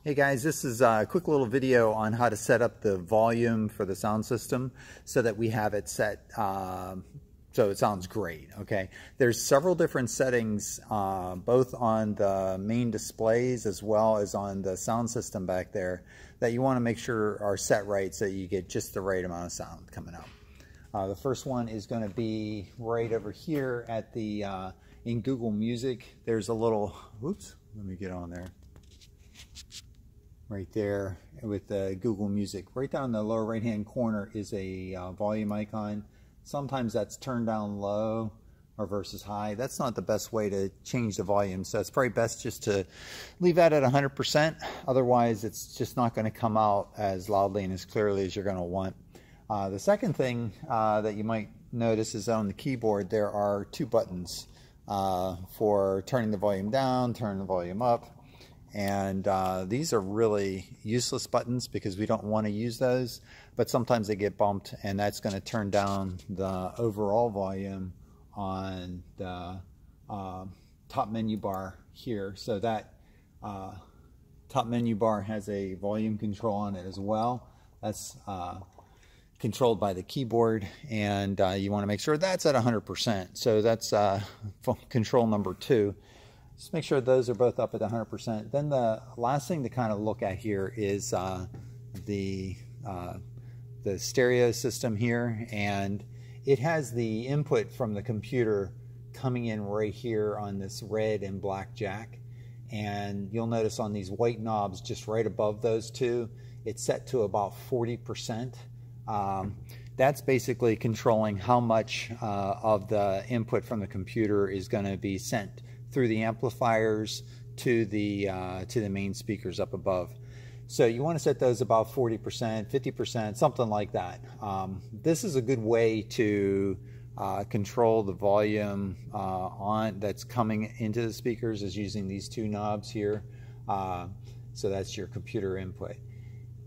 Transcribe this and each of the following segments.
Hey guys, this is a quick little video on how to set up the volume for the sound system so that we have it set so it sounds great. Okay, there's several different settings both on the main displays as well as on the sound system back there that you want to make sure are set right so you get just the right amount of sound coming out. The first one is going to be right over here at the in Google Music. There's a little, oops, let me get on there. Right there with the Google Music. Right down in the lower right hand corner is a volume icon. Sometimes that's turned down low or versus high. That's not the best way to change the volume, so it's probably best just to leave that at 100%. Otherwise it's just not going to come out as loudly and as clearly as you're going to want. The second thing that you might notice is on the keyboard there are two buttons for turning the volume down, turning the volume up. And these are really useless buttons because we don't want to use those, but sometimes they get bumped, and that's going to turn down the overall volume on the top menu bar here. So that top menu bar has a volume control on it as well. That's controlled by the keyboard, and you want to make sure that's at 100%. So that's control number 2. Just make sure those are both up at 100%. Then the last thing to kind of look at here is the stereo system here, and it has the input from the computer coming in right here on this red and black jack. And you'll notice on these white knobs just right above those two, it's set to about 40%. That's basically controlling how much of the input from the computer is going to be sent through the amplifiers to the main speakers up above. So you want to set those about 40%, 50%, something like that. This is a good way to control the volume that's coming into the speakers, is using these two knobs here. So that's your computer input.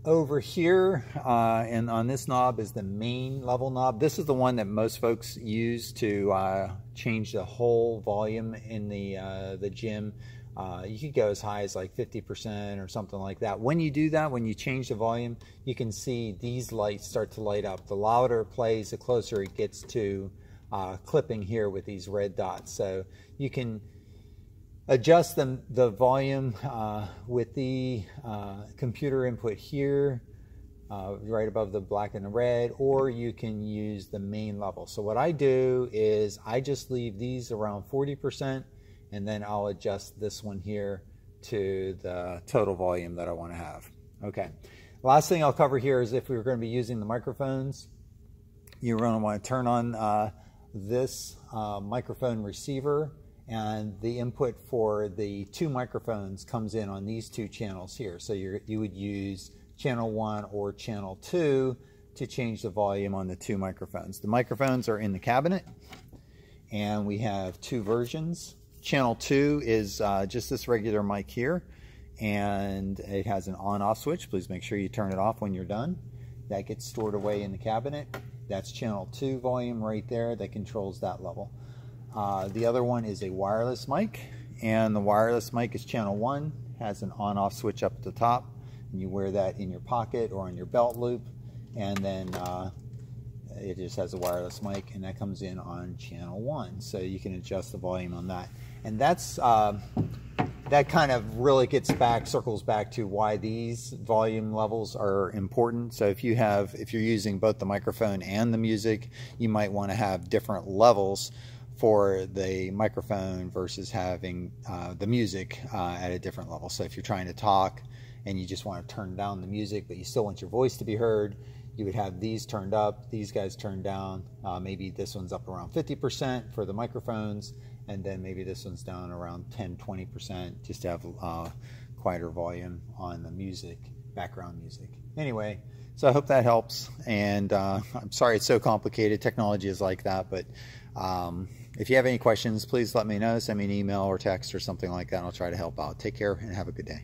Over here and on this knob is the main level knob. This is the one that most folks use to change the whole volume in the gym. You could go as high as like 50% or something like that. When you do that, when you change the volume, you can see these lights start to light up. The louder it plays, the closer it gets to clipping here with these red dots. So you can adjust the volume with the computer input here, right above the black and the red, or you can use the main level. So what I do is I just leave these around 40%, and then I'll adjust this one here to the total volume that I want to have. Okay. Last thing I'll cover here is if we were going to be using the microphones, you're going to want to turn on this microphone receiver. And the input for the two microphones comes in on these two channels here. So you would use channel 1 or channel 2 to change the volume on the two microphones. The microphones are in the cabinet, and we have two versions. Channel 2 is just this regular mic here, and it has an on-off switch. Please make sure you turn it off when you're done. That gets stored away in the cabinet. That's channel 2 volume right there that controls that level. The other one is a wireless mic, and the wireless mic is channel 1, has an on-off switch up at the top, and you wear that in your pocket or on your belt loop, and then it just has a wireless mic, and that comes in on channel 1, so you can adjust the volume on that. And that's that kind of really circles back to why these volume levels are important. So if you're using both the microphone and the music, you might want to have different levels for the microphone versus having the music at a different level. So if you're trying to talk and you just want to turn down the music, but you still want your voice to be heard, you would have these turned up, these guys turned down. Maybe this one's up around 50% for the microphones, and then maybe this one's down around 10-20% just to have quieter volume on the music, background music. Anyway, so I hope that helps, and I'm sorry it's so complicated. Technology is like that, but if you have any questions, please let me know. Send me an email or text or something like that, and I'll try to help out. Take care and have a good day.